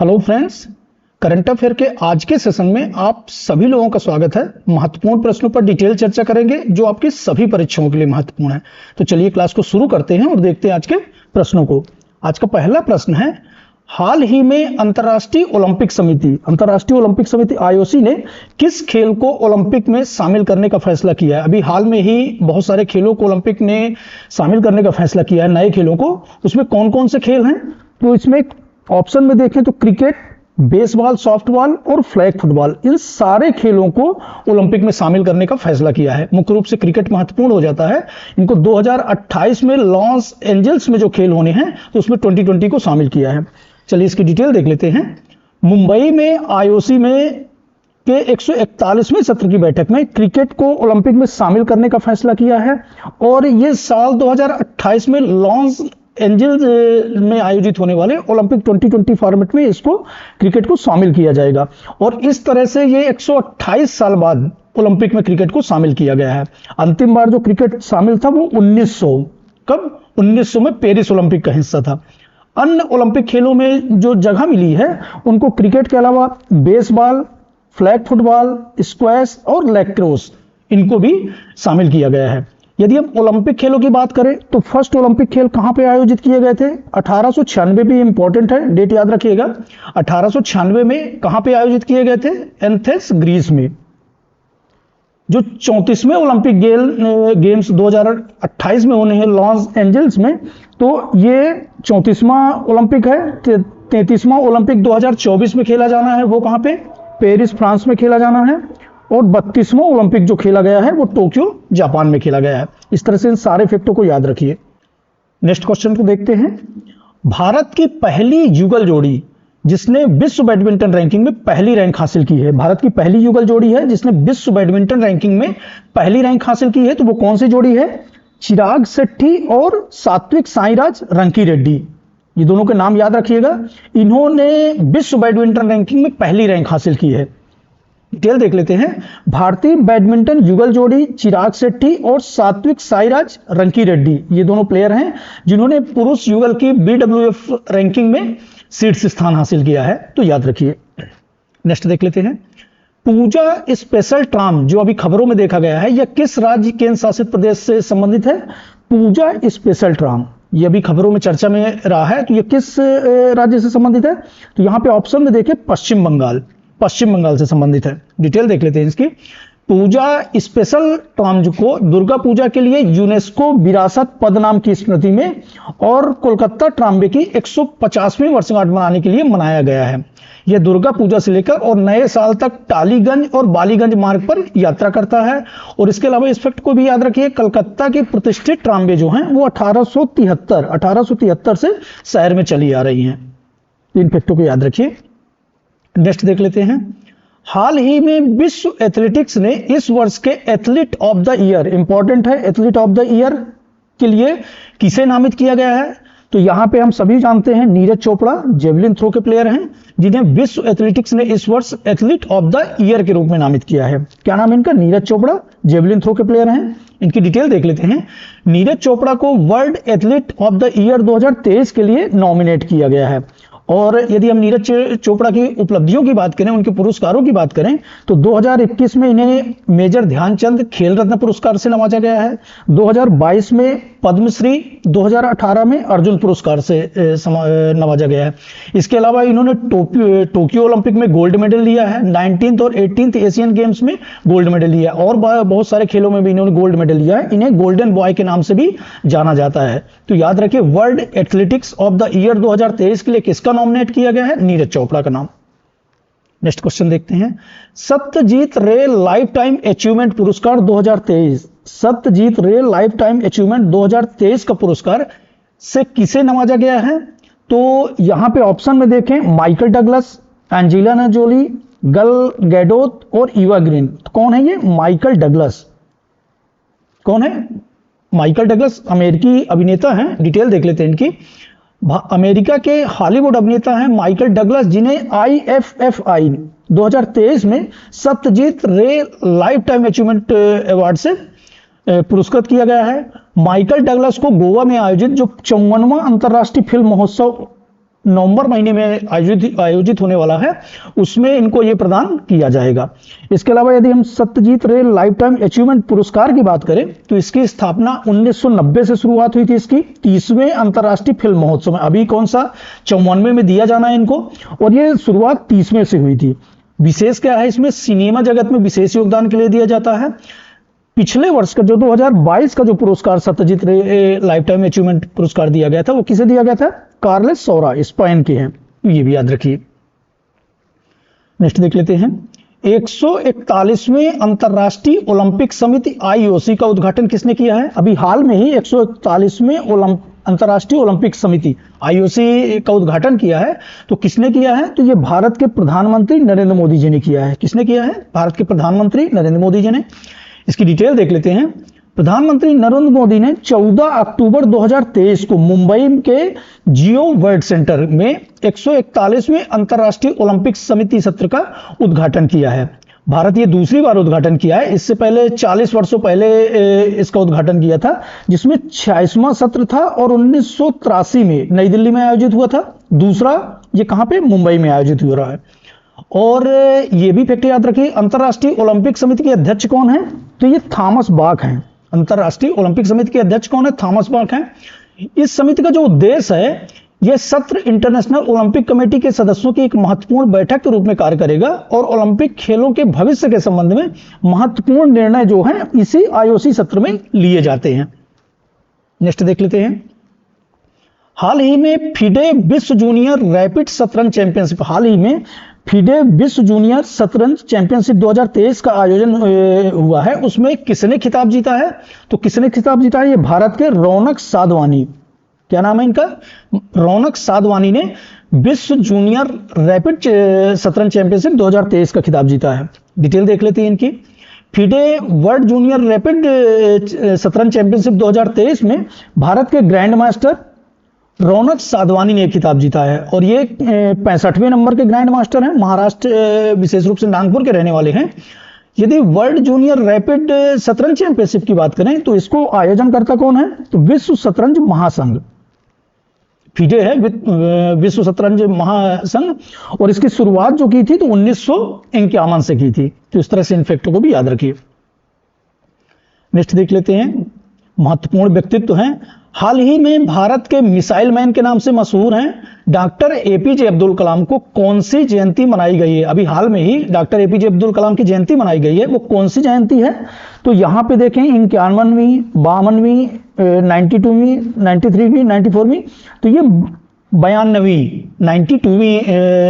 Hello friends, current affair के आज के सेशन में आप सभी लोगों का स्वागत है। महत्वपूर्ण प्रश्नों पर डिटेल चर्चा करेंगे जो आपकी सभी परीक्षाओं के लिए महत्वपूर्ण है। तो चलिए क्लास को शुरू करते हैं और देखते हैं आज के प्रश्नों को। आज का पहला प्रश्न है, हाल ही में अंतर्राष्ट्रीय ओलंपिक समिति आईओसी ने किस खेल को ओलंपिक में शामिल करने का फैसला किया है। अभी हाल में ही बहुत सारे खेलों को ओलंपिक ने शामिल करने का फैसला किया है, नए खेलों को। उसमें कौन कौन से खेल हैं, तो इसमें ऑप्शन में देखें तो क्रिकेट, बेसबॉल, सॉफ्टबॉल और फ्लैग फुटबॉल, इन सारे खेलों को ओलंपिक में शामिल करने का फैसला किया है। मुख्य रूप से क्रिकेट महत्वपूर्ण हो जाता है। इनको 2028 में लॉस एंजल्स में जो खेल होने हैं तो उसमें 2020 को शामिल किया है। चलिए इसकी डिटेल देख लेते हैं। मुंबई में आईओसी में के 141वें सत्र की बैठक में क्रिकेट को ओलंपिक में शामिल करने का फैसला किया है और ये साल 2028 में लॉस एंजल्स में आयोजित होने वाले ओलंपिक 2020 फॉर्मेट में इसको क्रिकेट को शामिल किया जाएगा। और इस तरह से ये 128 साल बाद ओलंपिक में क्रिकेट को शामिल किया गया है। अंतिम बार जो क्रिकेट शामिल था वो 1900 में पेरिस ओलंपिक का हिस्सा था। अन्य ओलंपिक खेलों में जो जगह मिली है उनको क्रिकेट के अलावा बेसबॉल, फ्लैग फुटबॉल, स्क्वैश और लैक्रोस, इनको भी शामिल किया गया है। यदि हम ओलंपिक खेलों की बात करें तो फर्स्ट ओलंपिक खेल कहां पे आयोजित किए गए थे? 1896 भी इंपॉर्टेंट है, डेट याद रखिएगा। 1896 में कहां पे आयोजित किए गए थे? एथेंस, ग्रीस में। जो 34वें ओलंपिक गेम्स 2028 में होने हैं लॉस एंजल्स में, तो ये 34वां ओलंपिक है। 33वां ओलंपिक 2024 में खेला जाना है, वो कहां पे? पेरिस, फ्रांस में खेला जाना है। और 32वां ओलंपिक जो खेला गया है वो टोक्यो, जापान में खेला गया है। इस तरह से इन सारे फैक्टों को याद रखिए। नेक्स्ट क्वेश्चन को देखते हैं। भारत की पहली युगल जोड़ी जिसने विश्व बैडमिंटन रैंकिंग में पहली रैंक हासिल की है, भारत की पहली युगल जोड़ी है जिसने विश्व बैडमिंटन रैंकिंग में पहली रैंक हासिल की है, तो वो कौन सी जोड़ी है? चिराग शेट्टी और सात्विक साईराज रंकीरेड्डी, ये दोनों के नाम याद रखिएगा। इन्होंने विश्व बैडमिंटन रैंकिंग में पहली रैंक हासिल की है। डिटेल देख लेते हैं। भारतीय बैडमिंटन युगल जोड़ी चिराग शेट्टी और सात्विक साईराज रंकीरेड्डी, ये दोनों प्लेयर हैं जिन्होंने पुरुष युगल की BWF रैंकिंग में शीर्ष स्थान हासिल किया है, तो याद रखिए। नेक्स्ट देख लेते हैं। पूजा स्पेशल ट्राम जो अभी खबरों में देखा गया है, यह किस राज्य केंद्र शासित प्रदेश से संबंधित है? पूजा स्पेशल ट्राम ये अभी खबरों में चर्चा में रहा है, तो यह किस राज्य से संबंधित है? तो यहां पे ऑप्शन में देखें, पश्चिम बंगाल से संबंधित है। डिटेल देख लेते हैं इसकी। पूजा स्पेशल ट्राम को दुर्गा पूजा के लिए यूनेस्को विरासत पदनाम की स्मृति में और कोलकाता ट्राम्बे की 150वीं वर्षगांठ मनाने के लिए मनाया गया है। यह दुर्गा पूजा से लेकर और नए साल तक टालीगंज और बालीगंज मार्ग पर यात्रा करता है। और इसके अलावा इस फैक्ट को भी याद रखिए, कलकत्ता के प्रतिष्ठित ट्राम्बे जो हैं वो 1873 से शहर में चली आ रही हैं। इन फैक्टों को याद रखिए। नेक्स्ट देख लेते हैं। हाल ही में विश्व एथलेटिक्स ने इस वर्ष के athlete of the year, important है, एथलीट ऑफ द ईयर के लिए किसे नामित किया गया है? तो यहां पे हम सभी जानते हैं नीरज चोपड़ा जेवलिन थ्रो के प्लेयर हैं जिन्हें विश्व एथलेटिक्स ने इस वर्ष एथलीट ऑफ द ईयर के रूप में नामित किया है। क्या नाम है इनका? नीरज चोपड़ा जेवलिन थ्रो के प्लेयर हैं। इनकी डिटेल देख लेते हैं। नीरज चोपड़ा को world athlete of the year 2023 के लिए नॉमिनेट किया गया है। और यदि हम नीरज चोपड़ा की उपलब्धियों की बात करें, उनके पुरस्कारों की बात करें, तो 2021 में इन्हें मेजर ध्यानचंद खेल रत्न पुरस्कार से नवाजा गया है। 2022 में पद्मश्री, 2018 में अर्जुन पुरस्कार से नवाजा गया है। इसके अलावा इन्होंने टोक्यो ओलंपिक में गोल्ड मेडल लिया है, 19th और 18th एशियन गेम्स में गोल्ड मेडल लिया है और बहुत सारे खेलों में भी इन्होंने गोल्ड मेडल लिया है। इन्हें गोल्डन बॉय के नाम से भी जाना जाता है। तो याद रखिए, world athletics of the year 2023 के लिए किसका नॉमिनेट किया गया है? नीरज चोपड़ा का नाम। नेक्स्ट क्वेश्चन देखते हैं। सत्यजीत रे लाइफ टाइम अचीवमेंट पुरस्कार 2023, सत्यजीत रे लाइफ टाइम अचीवमेंट 2023 का पुरस्कार से किसे नवाजा गया है? तो यहां पे ऑप्शन में देखें, माइकल डगलस, एंजेलिना जोली, गल गैडोट और ईवा ग्रीन। तो कौन है ये माइकल डगलस? कौन है माइकल डगलस? अमेरिकी अभिनेता हैं। डिटेल देख लेते हैं इनकी। अमेरिका के हॉलीवुड अभिनेता हैं माइकल डगलस, जिन्हें IFFI 2023 में सत्यजीत रे लाइफ टाइम अचीवमेंट अवार्ड से पुरस्कृत किया गया है। माइकल डगलस को गोवा में आयोजित जो 54वां अंतर्राष्ट्रीय फिल्म महोत्सव नवंबर महीने में आयोजित होने वाला है, उसमें इनको ये प्रदान किया जाएगा। इसके अलावा यदि हम सत्यजीत रे लाइफ टाइम अचीवमेंट पुरस्कार की बात करें तो इसकी स्थापना 1990 से शुरुआत हुई थी इसकी 30वें अंतर्राष्ट्रीय फिल्म महोत्सव में। अभी कौन सा 94 में दिया जाना है इनको, और ये शुरुआत 30वें से हुई थी। विशेष क्या है इसमें, सिनेमा जगत में विशेष योगदान के लिए दिया जाता है। पिछले वर्ष का जो 2022 का जो पुरस्कार सत्यजीत रे लाइफ टाइम अचीवमेंट पुरस्कार दिया गया था, वो किसे दिया गया था, कार्लेस सौरा, स्पेन के हैं, ये भी याद रखिए। नेक्स्ट देख लेते हैं, 141वें अंतर्राष्ट्रीय ओलंपिक समिति आईओसी का उद्घाटन किसने किया है। अभी हाल में ही 141वें अंतर्राष्ट्रीय ओलंपिक समिति आईओसी का उद्घाटन किया है, तो किसने किया है, तो ये भारत के प्रधानमंत्री नरेंद्र मोदी जी ने किया है। किसने किया है, भारत के प्रधानमंत्री नरेंद्र मोदी जी ने। इसकी डिटेल देख लेते हैं। प्रधानमंत्री नरेंद्र मोदी ने 14 अक्टूबर 2023 को मुंबई के जियो वर्ल्ड सेंटर में 141वें अंतर्राष्ट्रीय ओलंपिक समिति सत्र का उद्घाटन किया है। भारत ये दूसरी बार उद्घाटन किया है, इससे पहले 40 वर्षों पहले इसका उद्घाटन किया था, जिसमें 86वां सत्र था और 1983 में नई दिल्ली में आयोजित हुआ था। दूसरा ये कहां पे, मुंबई में आयोजित हो रहा है। और ये भी फैक्ट याद रखिए, अंतर्राष्ट्रीय ओलंपिक समिति के अध्यक्ष कौन है, तो ये थॉमस बाक हैं। अंतर्राष्ट्रीय ओलंपिक समिति के अध्यक्ष कौन है, थॉमस बाक हैं। इस समिति का जो उद्देश्य है, यह सत्र इंटरनेशनल ओलंपिक कमेटी के सदस्यों की एक महत्वपूर्ण बैठक के रूप में कार्य करेगा और ओलंपिक खेलों के भविष्य के संबंध में महत्वपूर्ण निर्णय जो है इसी आईओसी सत्र में लिए जाते हैं। नेक्स्ट देख लेते हैं, हाल ही में फिडे विश्व जूनियर रैपिड शतरंज चैंपियनशिप, हाल ही में फिडे विश्व जूनियर शतरंज चैंपियनशिप 2023 का आयोजन हुआ है। उसमें किसने खिताब जीता है, तो किसने खिताब जीता है, ये भारत के रौनक साधवानी, क्या नाम है इनका, रौनक साधवानी ने विश्व जूनियर रैपिड शतरंज चैंपियनशिप 2023 का खिताब जीता है। डिटेल देख लेते हैं इनकी। फिडे वर्ल्ड जूनियर रैपिड शतरंज चैंपियनशिप 2023 में भारत के ग्रैंड मास्टर रौनक साधवानी ने खिताब जीता है और ये 65वें नंबर के ग्रैंड मास्टर हैं, महाराष्ट्र विशेष रूप से नागपुर के रहने वाले हैं। यदि वर्ल्ड जूनियर रैपिड शतरंज चैंपियनशिप की बात करें तो इसको आयोजन करता कौन है, तो विश्व शतरंज महासंघ, फिडे है विश्व शतरंज महासंघ, और इसकी शुरुआत जो की थी तो 1951 से की थी। तो इस तरह से इन फैक्टों को भी याद रखिए। नेक्स्ट देख लेते हैं, महत्वपूर्ण व्यक्तित्व हैं। हाल ही में भारत के मिसाइल मैन के नाम से मशहूर हैं डॉक्टर एपीजे अब्दुल कलाम को कौन सी जयंती मनाई गई है। अभी हाल में ही डॉक्टर एपीजे अब्दुल कलाम की जयंती मनाई गई है, वो कौन सी जयंती है, तो यहां पे देखें 51वीं, 52वीं, 92वीं, 93वीं, 94वीं, तो ये 92वीं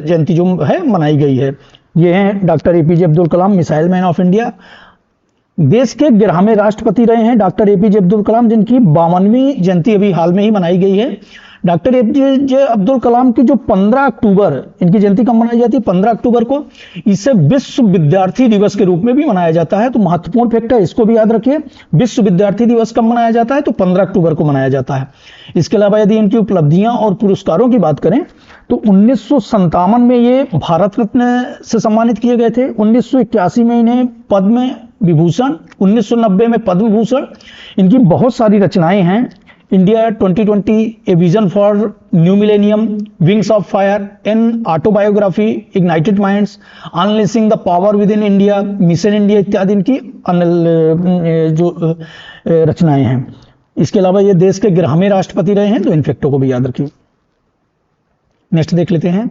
जयंती जो है मनाई गई है। ये हैं doctor APJ Abdul Kalam, missile man of India. देश के 11वें राष्ट्रपति रहे हैं डॉक्टर एपीजे अब्दुल कलाम, जिनकी 52वीं जयंती अभी हाल में ही मनाई गई है। डॉक्टर एपीजे अब्दुल कलाम की जो 15 अक्टूबर, इनकी जयंती कब मनाई जाती है, 15 अक्टूबर को। इसे विश्व विद्यार्थी दिवस के रूप में भी मनाया जाता है। तो महत्वपूर्ण फैक्ट है, इसको भी याद रखिए। विश्व विद्यार्थी दिवस कब मनाया जाता है, तो 15 अक्टूबर को मनाया जाता है। इसके अलावा यदि इनकी उपलब्धियां और पुरस्कारों की बात करें तो 1957 में ये भारत रत्न से सम्मानित किए गए थे। 1981 में इन्हें पद्म विभूषण, 1990 में पद्म भूषण। इनकी बहुत सारी रचनाएं हैं, India 2020, a vision for new millennium, wings of fire, an autobiography, ignited minds, unleashing the power within India, mission India इत्यादि इनकी जो रचनाएं हैं। इसके अलावा ये देश के 11वें राष्ट्रपति रहे हैं, तो इन फैक्टों को भी याद रखिए। नेक्स्ट देख लेते हैं,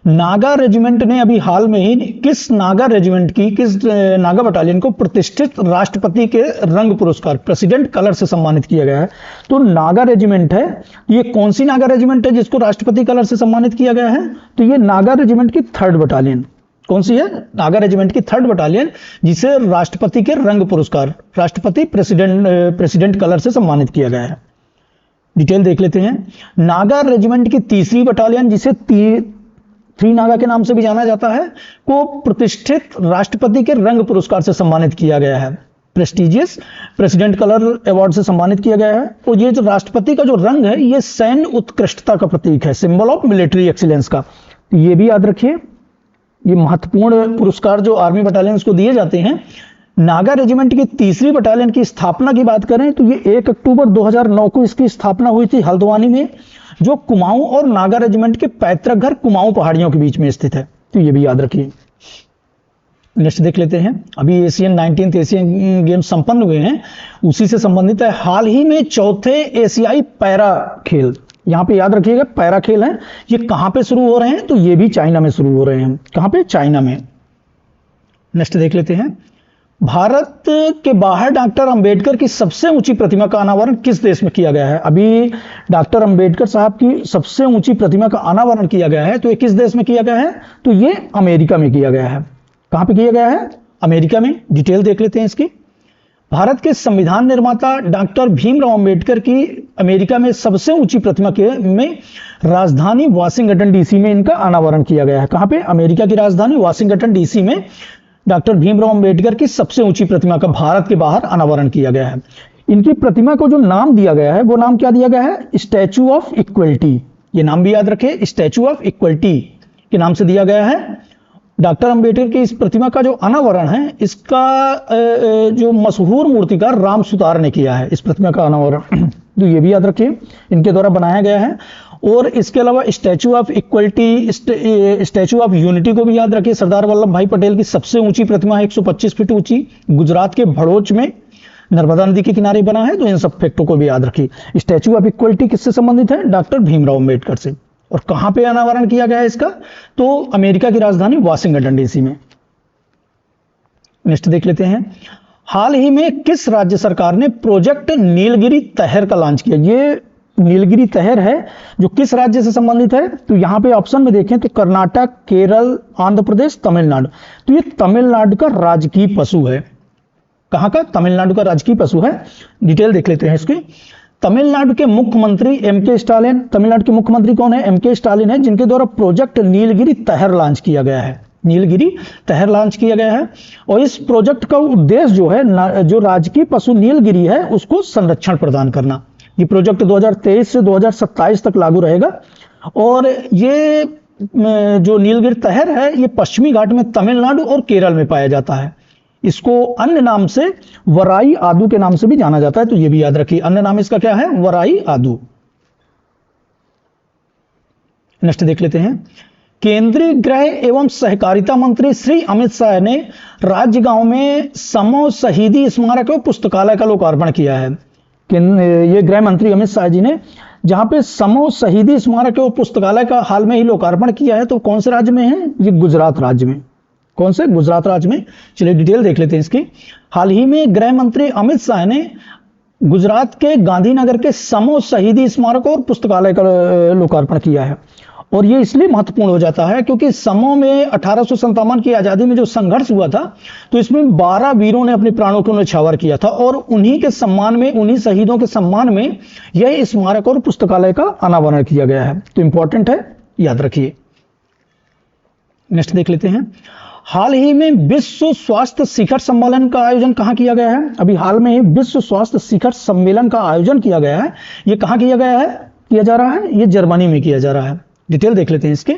नागा रेजिमेंट ने अभी हाल में ही किस नागा रेजिमेंट की, किस नागा बटालियन को प्रतिष्ठित राष्ट्रपति के रंग पुरस्कार प्रेसिडेंट कलर से सम्मानित किया गया है। तो नागा रेजिमेंट है, ये कौन सी नागा रेजिमेंट है जिसको राष्ट्रपति कलर से सम्मानित किया गया है, तो ये नागा रेजिमेंट की 3rd बटालियन। कौन सी है, नागा रेजिमेंट की 3rd बटालियन, जिसे राष्ट्रपति के रंग पुरस्कार, राष्ट्रपति प्रेसिडेंट कलर से सम्मानित किया गया है। डिटेल देख लेते हैं, नागा रेजिमेंट की 3री बटालियन, जिसे थ्री नागा के नाम से भी जाना जाता है, को प्रतिष्ठित राष्ट्रपति के रंग पुरस्कार से सम्मानित किया गया है, प्रेस्टिजियस प्रेसिडेंट कलर अवार्ड से सम्मानित किया गया है। और ये जो राष्ट्रपति का जो रंग है, ये सैन्य उत्कृष्टता का प्रतीक है, सिंबल ऑफ मिलिट्री एक्सीलेंस का। तो ये भी याद रखिए, ये महत्वपूर्ण पुरस्कार जो आर्मी बटालियंस को दिए जाते हैं। नागा रेजिमेंट की 3री बटालियन की स्थापना की बात करें तो ये 1 अक्टूबर 2009 को इसकी स्थापना हुई थी हल्द्वानी में। जो कुमाऊं और नागा रेजिमेंट के पैतृक घर कुमाऊं पहाड़ियों के बीच में स्थित है, तो ये भी याद रखिए। नेक्स्ट देख लेते हैं, अभी 19th एशियन गेम संपन्न हुए हैं, उसी से संबंधित है। हाल ही में चौथे एशियाई पैरा खेल, यहां पे याद रखिएगा पैरा खेल है, ये कहां पे शुरू हो रहे हैं, तो ये भी चाइना में शुरू हो रहे हैं। कहां पे? चाइना में। नेक्स्ट देख लेते हैं, भारत के बाहर डॉक्टर अंबेडकर की सबसे ऊंची प्रतिमा का अनावरण किस देश में किया गया है? अभी डॉक्टर अंबेडकर साहब की सबसे ऊंची प्रतिमा का अनावरण किया गया है, तो ये किस देश में किया गया है? तो ये अमेरिका में किया गया है। कहां पे किया गया है? अमेरिका में। डिटेल देख लेते हैं इसकी। भारत के संविधान निर्माता डॉक्टर भीमराव अंबेडकर की अमेरिका में सबसे ऊंची प्रतिमा में राजधानी वाशिंगटन डीसी में इनका अनावरण किया गया है। कहां पे? अमेरिका की राजधानी वाशिंगटन डीसी में डॉक्टर भीमराव अंबेडकर की सबसे ऊंची प्रतिमा का भारत के बाहर अनावरण किया गया है। इनकी प्रतिमा को जो नाम दिया गया है, वो नाम क्या दिया गया है? Statue of equality. ये नाम भी याद रखें, स्टैचू ऑफ इक्वलिटी के नाम से दिया गया है। डॉक्टर अंबेडकर की इस प्रतिमा का जो अनावरण है, इसका जो मशहूर मूर्तिकार राम सुतार ने किया है इस प्रतिमा का अनावरण, तो ये भी याद रखिए, इनके द्वारा बनाया गया है। और इसके अलावा statue of equality, statue of unity को भी याद रखिए। सरदार वल्लभ भाई पटेल की सबसे ऊंची प्रतिमा है, 125 फीट ऊंची, गुजरात के भड़ोच में नर्मदा नदी के किनारे बना है, तो इन सब फैक्टों को भी याद रखिए। स्टैचू ऑफ इक्वलिटी किससे संबंधित है? डॉक्टर भीमराव अंबेडकर से। और कहां पे अनावरण किया गया है इसका? तो अमेरिका की राजधानी वाशिंगटन डीसी में। नेक्स्ट देख लेते हैं, हाल ही में किस राज्य सरकार ने प्रोजेक्ट नीलगिरी तहर का लॉन्च किया? ये नीलगिरी तहर है जो किस राज्य से संबंधित है? तो यहां पे ऑप्शन में देखें तो कर्नाटक, केरल, आंध्र प्रदेश, तमिलनाडु। तो ये तमिलनाडु का राजकीय पशु है। कहां का? तमिलनाडु का राजकीय पशु है। डिटेल देख लेते हैं इसकी। तमिलनाडु के मुख्यमंत्री एमके स्टालिन, तमिलनाडु के मुख्यमंत्री कौन है? एमके स्टालिन है, जिनके द्वारा प्रोजेक्ट नीलगिरी तहर लॉन्च किया गया है। नीलगिरी तहर लॉन्च किया गया है, और इस प्रोजेक्ट का उद्देश्य जो है, जो राजकीय पशु नीलगिरी है उसको संरक्षण प्रदान करना। ये प्रोजेक्ट 2023 से 2027 तक लागू रहेगा। और ये जो नीलगिरी तहर है, ये पश्चिमी घाट में तमिलनाडु और केरल में पाया जाता है। इसको अन्य नाम से वराई आदू के नाम से भी जाना जाता है, तो ये भी याद रखिए, अन्य नाम इसका क्या है? वराई आदू। नेक्स्ट देख लेते हैं, केंद्रीय गृह एवं सहकारिता मंत्री श्री अमित शाह ने राजगांव में समो शहीदी स्मारक और पुस्तकालय का लोकार्पण किया है। ये गृह मंत्री अमित शाह जी ने जहां पे समो शहीदी स्मारक और पुस्तकालय का हाल में ही लोकार्पण किया है, तो कौन से राज्य में है? ये गुजरात राज्य में। कौन से? गुजरात राज्य में। चलिए डिटेल देख लेते हैं इसकी। हाल ही में गृह मंत्री अमित शाह ने गुजरात के गांधीनगर के समो शहीदी स्मारक और पुस्तकालय का लोकार्पण किया है। और ये इसलिए महत्वपूर्ण हो जाता है क्योंकि समो में 1857 की आजादी में जो संघर्ष हुआ था, तो इसमें 12 वीरों ने अपने प्राणों को न्यौछावर किया था, और उन्हीं के सम्मान में, उन्हीं शहीदों के सम्मान में यह स्मारक और पुस्तकालय का अनावरण किया गया है। तो इंपॉर्टेंट है, याद रखिए। नेक्स्ट देख लेते हैं, हाल ही में विश्व स्वास्थ्य शिखर सम्मेलन का आयोजन कहां किया गया है? अभी हाल में ही विश्व स्वास्थ्य शिखर सम्मेलन का आयोजन किया गया है। ये कहां किया गया है? किया जा रहा है, ये जर्मनी में किया जा रहा है। डिटेल देख लेते हैं इसके।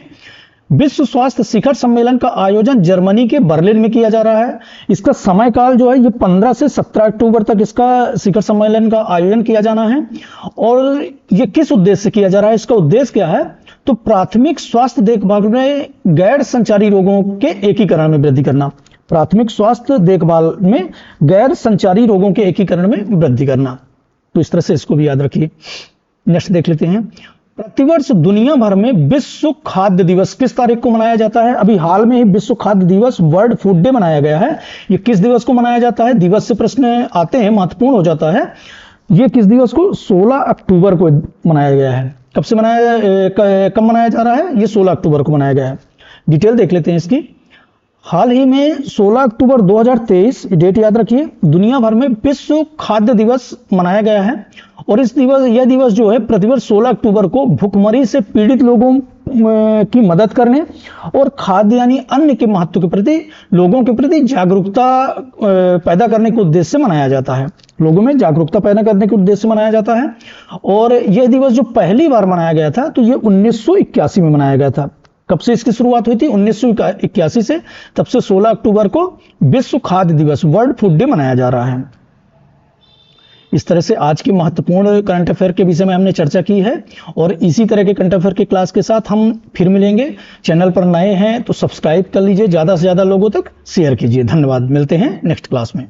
विश्व स्वास्थ्य शिखर सम्मेलन का आयोजन जर्मनी के बर्लिन में किया जा रहा है। इसका समय काल जो है, ये 15 से 17 अक्टूबर तक इसका शिखर सम्मेलन का आयोजन किया जाना है। और ये किस उद्देश्य से किया जा रहा है? इसका उद्देश्य क्या है? तो प्राथमिक स्वास्थ्य देखभाल में गैर संचारी रोगों के एकीकरण में वृद्धि करना। प्राथमिक स्वास्थ्य देखभाल में गैर संचारी रोगों के एकीकरण में वृद्धि करना। तो इस तरह से इसको भी याद रखिए। नेक्स्ट देख लेते हैं, प्रतिवर्ष दुनिया भर में विश्व खाद्य दिवस किस तारीख को मनाया जाता है? अभी हाल में ही विश्व खाद्य दिवस, वर्ल्ड फूड डे मनाया गया है। ये किस दिवस को मनाया जाता है? दिवस से प्रश्न आते हैं, महत्वपूर्ण हो जाता है। ये किस दिवस को? 16 अक्टूबर को मनाया गया है। कब से कब मनाया जा रहा है? ये 16 अक्टूबर को मनाया गया है। डिटेल देख लेते हैं इसकी। हाल ही में 16 अक्टूबर 2023, डेट याद रखिए, दुनिया भर में विश्व खाद्य दिवस मनाया गया है। और यह दिवस जो है प्रतिवर्ष 16 अक्टूबर को भूखमरी से पीड़ित लोगों की मदद करने और खाद्य यानी अन्न के महत्व के प्रति लोगों के प्रति जागरूकता पैदा करने के उद्देश्य से मनाया जाता है। लोगों में जागरूकता पैदा करने के उद्देश्य से मनाया जाता है। और यह दिवस जो पहली बार मनाया गया था, तो यह 1981 में मनाया गया था। कब से इसकी शुरुआत हुई थी? 1981 से। तब से 16 अक्टूबर को विश्व खाद्य दिवस, वर्ल्ड फूड डे मनाया जा रहा है। इस तरह से आज की महत्वपूर्ण करंट अफेयर के विषय में हमने चर्चा की है और इसी तरह के करंट अफेयर की क्लास के साथ हम फिर मिलेंगे। चैनल पर नए हैं तो सब्सक्राइब कर लीजिए, ज़्यादा से ज़्यादा लोगों तक शेयर कीजिए। धन्यवाद, मिलते हैं नेक्स्ट क्लास में।